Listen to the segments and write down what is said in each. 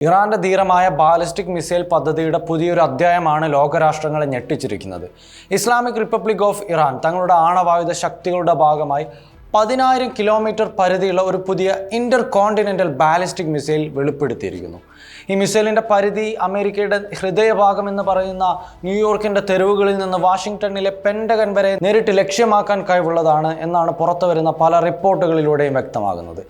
ഇറാന്റെ ധീരമായ ballistic missile പദ്ധതിയുടെ പുതിയൊരു അധ്യായമാണ് ലോകരാഷ്ട്രങ്ങളെ ഞെട്ടിച്ചിരിക്കുന്നത്. ഇസ്ലാമിക് റിപ്പബ്ലിക് ഓഫ് ഇറാൻ തങ്ങളുടെ ആണവായുധ ശക്തികളുടെ ഭാഗമായി 10,000 കിലോമീറ്റർ പരിധിയുള്ള ഒരു പുതിയ ഇന്റർ കോണ്ടിനെന്റൽ ബാലിസ്റ്റിക് മിസൈൽ വെളിപ്പെടുത്തിയിരിക്കുന്നു. ഈ മിസൈലിന്റെ പരിധി അമേരിക്കയുടെ ഹൃദയഭാഗം എന്ന് പറയുന്ന ന്യൂയോർക്കിന്റെ തെരുവുകളിൽ നിന്ന് വാഷിംഗ്ടണിലെ പെന്റഗൺ വരെ നേരിട്ട് ലക്ഷ്യമാക്കാൻ കഴിവുള്ളതാണ് എന്നാണ് പുറത്തുവരുന്ന പല റിപ്പോർട്ടുകളിലൂടെയും വ്യക്തമാകുന്നത്.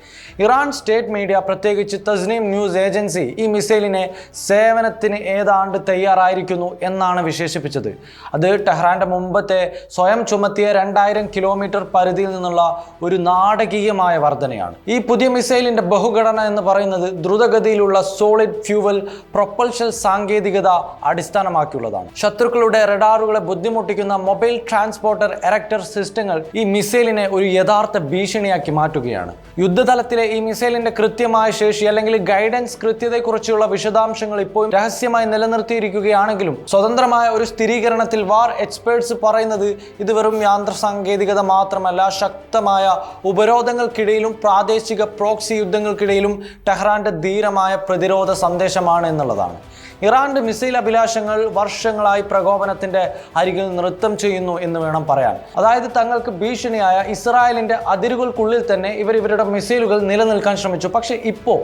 ഇറാൻ സ്റ്റേറ്റ് മീഡിയ, പ്രത്യേകിച്ച് തസ്നീം ന്യൂസ് ഏജൻസി, ഈ മിസൈലിനെ സേവനത്തിന് ഏതാണ്ട് തയ്യാറായിരിക്കുന്നു എന്നാണ് വിശേഷിപ്പിച്ചത്. അത് ടെഹ്റാന്റെ മുമ്പത്തെ സ്വയം ചുമത്തിയ 2000 കിലോമീറ്റർ പരിധിയിൽ നിന്നുള്ള ഒരു നാടകീയമായ വർധനയാണ്. ഈ പുതിയ മിസൈലിന്റെ ബഹുഘടന എന്ന് പറയുന്നത് ദ്രുതഗതിയിലുള്ള സോളിഡ് ഫ്യൂവൽ പ്രൊപ്പൽഷൻ സാങ്കേതികത അടിസ്ഥാനമാക്കിയുള്ളതാണ്. ശത്രുക്കളുടെ റഡാറുകളെ ബുദ്ധിമുട്ടിക്കുന്ന മൊബൈൽ ട്രാൻസ്പോർട്ടർ എറക്ടർ സിസ്റ്റങ്ങൾ ഈ മിസൈലിനെ ഒരു യഥാർത്ഥ ഭീഷണിയാക്കി മാറ്റുകയാണ്. യുദ്ധതലത്തിലെ ഈ മിസൈലിന്റെ കൃത്യമായ ശേഷി അല്ലെങ്കിൽ ഗൈഡൻസ് കൃത്യതയെക്കുറിച്ചുള്ള വിശദാംശങ്ങൾ ഇപ്പോഴും രഹസ്യമായി നിലനിർത്തിയിരിക്കുകയാണെങ്കിലും സ്വതന്ത്രമായ ഒരു സ്ഥിരീകരണത്തിൽ വാർ എക്സ്പേർട്സ് പറയുന്നത് ഇത് വെറും യന്ത്ര സാങ്കേതികത മാത്രമല്ല, ശക്തമായ ഉപരോധങ്ങൾക്കിടയിലും പ്രാദേശിക പ്രോക്സി യുദ്ധങ്ങൾക്കിടയിലും ടെഹ്റാന്റെ ധീരമായ പ്രതിരോധ സന്ദേശമാണ് എന്നുള്ളതാണ്. ഇറാന്റെ മിസൈൽ അഭിലാഷങ്ങൾ വർഷങ്ങളായി പ്രകോപനത്തിന്റെ അരികിൽ നൃത്തം ചെയ്യുന്നു എന്ന് വേണം പറയാൻ. അതായത് തങ്ങൾക്ക് ഭീഷണിയായ ഇസ്രായേലിന്റെ അതിരുകൾക്കുള്ളിൽ തന്നെ ഇവരുടെ മിസൈലുകൾ നിലനിൽക്കാൻ ശ്രമിച്ചു. പക്ഷെ ഇപ്പോൾ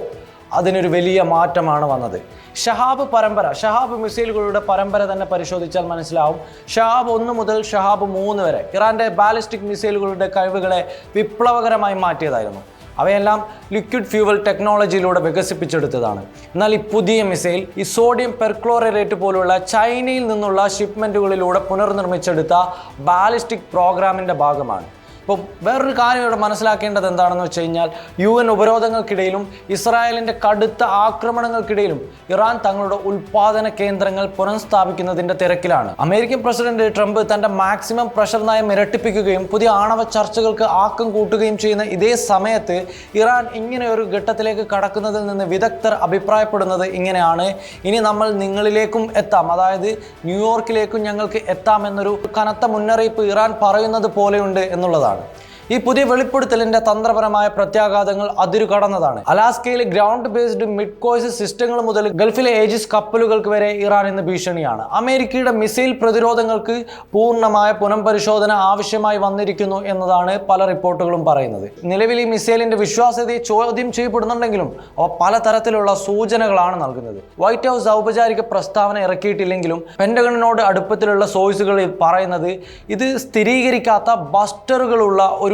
അതിനൊരു വലിയ മാറ്റമാണ് വന്നത്. ഷഹാബ് മിസൈലുകളുടെ പരമ്പര തന്നെ പരിശോധിച്ചാൽ മനസ്സിലാവും. ഷഹാബ് 1 മുതൽ ഷഹാബ് 3 വരെ ഇറാന്റെ ബാലിസ്റ്റിക് മിസൈലുകളുടെ കഴിവുകളെ വിപ്ലവകരമായി മാറ്റിയതായിരുന്നു. അവയെല്ലാം ലിക്വിഡ് ഫ്യൂവൽ ടെക്നോളജിയിലൂടെ വികസിപ്പിച്ചെടുത്തതാണ്. എന്നാൽ ഈ പുതിയ മിസൈൽ ഈ സോഡിയം പെർക്ലോറേറ്റ് പോലുള്ള ചൈനയിൽ നിന്നുള്ള ഷിപ്മെന്റുകളിലൂടെ പുനർനിർമ്മിച്ചെടുത്ത ബാലിസ്റ്റിക് പ്രോഗ്രാമിന്റെ ഭാഗമാണ്. ഇപ്പോൾ വേറൊരു കാര്യം ഇവിടെ മനസ്സിലാക്കേണ്ടത് എന്താണെന്ന് വെച്ച് കഴിഞ്ഞാൽ UN ഉപരോധങ്ങൾക്കിടയിലും ഇസ്രായേലിൻ്റെ കടുത്ത ആക്രമണങ്ങൾക്കിടയിലും ഇറാൻ തങ്ങളുടെ ഉൽപ്പാദന കേന്ദ്രങ്ങൾ പുനഃസ്ഥാപിക്കുന്നതിൻ്റെ തിരക്കിലാണ്. അമേരിക്കൻ പ്രസിഡന്റ് ട്രംപ് തൻ്റെ മാക്സിമം പ്രഷർ നയം ഇരട്ടിപ്പിക്കുകയും പുതിയ ആണവ ചർച്ചകൾക്ക് ആക്കം കൂട്ടുകയും ചെയ്യുന്ന ഇതേ സമയത്ത് ഇറാൻ ഇങ്ങനെ ഒരു ഘട്ടത്തിലേക്ക് കടക്കുന്നതിൽ നിന്ന് വിദഗ്ധർ അഭിപ്രായപ്പെടുന്നത് ഇങ്ങനെയാണ്: ഇനി നമ്മൾ നിങ്ങളിലേക്കും എത്താം, അതായത് ന്യൂയോർക്കിലേക്കും ഞങ്ങൾക്ക് എത്താം എന്നൊരു കനത്ത മുന്നറിയിപ്പ് ഇറാൻ പറയുന്നത് പോലെയുണ്ട് എന്നുള്ളതാണ്. ഈ പുതിയ വെളിപ്പെടുത്തലിന്റെ തന്ത്രപരമായ പ്രത്യാഘാതങ്ങൾ അതിരുകടന്നതാണ്. അലാസ്കയിലെ ഗ്രൗണ്ട് ബേസ്ഡ് മിഡ് കോഴ്സ് സിസ്റ്റങ്ങൾ മുതൽ ഗൾഫിലെ ഏജിസ് കപ്പലുകൾക്ക് വരെ ഇറാൻ ഇന്ന് ഭീഷണിയാണ്. അമേരിക്കയുടെ മിസൈൽ പ്രതിരോധങ്ങൾക്ക് പൂർണ്ണമായ പുനഃപരിശോധന ആവശ്യമായി വന്നിരിക്കുന്നു എന്നതാണ് പല റിപ്പോർട്ടുകളും പറയുന്നത്. നിലവിൽ ഈ മിസൈലിന്റെ വിശ്വാസ്യതയെ ചോദ്യം ചെയ്യപ്പെടുന്നുണ്ടെങ്കിലും അവ പലതരത്തിലുള്ള സൂചനകളാണ് നൽകുന്നത്. വൈറ്റ് ഹൗസ് ഔപചാരിക പ്രസ്താവന ഇറക്കിയിട്ടില്ലെങ്കിലും പെന്റഗണിനോട് അടുപ്പത്തിലുള്ള സോഴ്സുകളിൽ പറയുന്നത് ഇത് സ്ഥിരീകരിക്കാത്ത ബസ്റ്ററുകളുള്ള ഒരു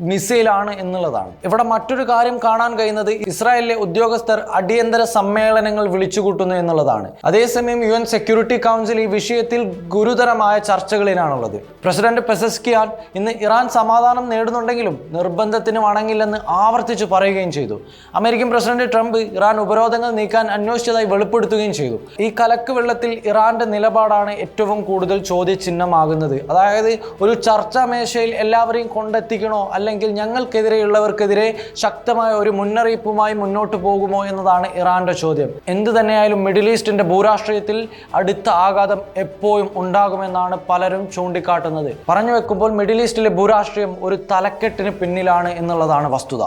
മിസൈലാണ് എന്നുള്ളതാണ്. ഇവിടെ മറ്റൊരു കാര്യം കാണാൻ കഴിയുന്നത് ഇസ്രായേലിലെ ഉദ്യോഗസ്ഥർ അടിയന്തര സമ്മേളനങ്ങൾ വിളിച്ചുകൂട്ടുന്നു എന്നുള്ളതാണ്. അതേസമയം UN സെക്യൂരിറ്റി കൗൺസിൽ ഈ വിഷയത്തിൽ ഗുരുതരമായ ചർച്ചകളിലാണുള്ളത്. പ്രസിഡന്റ് പെസസ്കിയാൻ ഇന്ന് ഇറാൻ സമാധാനം നേടുന്നുണ്ടെങ്കിലും നിർബന്ധത്തിന് വണങ്ങില്ലെന്ന് ആവർത്തിച്ച് പറയുകയും ചെയ്തു. അമേരിക്കൻ പ്രസിഡന്റ് ട്രംപ് ഇറാൻ ഉപരോധങ്ങൾ നീക്കാൻ അന്വേഷിച്ചതായി വെളിപ്പെടുത്തുകയും ചെയ്തു. ഈ കലക്ക് വെള്ളത്തിൽ ഇറാന്റെ നിലപാടാണ് ഏറ്റവും കൂടുതൽ ചോദ്യചിഹ്നമാകുന്നത്. അതായത് ഒരു ചർച്ചാ മേശയിൽ എല്ലാവരെയും കൊണ്ടെത്തിക്കണോ, അല്ലെങ്കിൽ ഞങ്ങൾക്കെതിരെയുള്ളവർക്കെതിരെ ശക്തമായ ഒരു മുന്നറിയിപ്പുമായി മുന്നോട്ട് പോകുമോ എന്നതാണ് ഇറാന്റെ ചോദ്യം. എന്തു തന്നെയായാലും മിഡിൽ ഈസ്റ്റിന്റെ ഭൂരാഷ്ട്രീയത്തിൽ അടുത്ത ആഘാതം എപ്പോഴും ഉണ്ടാകുമെന്നാണ് പലരും ചൂണ്ടിക്കാട്ടുന്നത്. പറഞ്ഞു വെക്കുമ്പോൾ മിഡിൽ ഈസ്റ്റിലെ ഭൂരാഷ്ട്രീയം ഒരു തലക്കെട്ടിന് പിന്നിലാണ് എന്നുള്ളതാണ് വസ്തുത.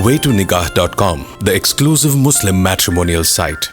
Waytonikah.com, the exclusive Muslim matrimonial site.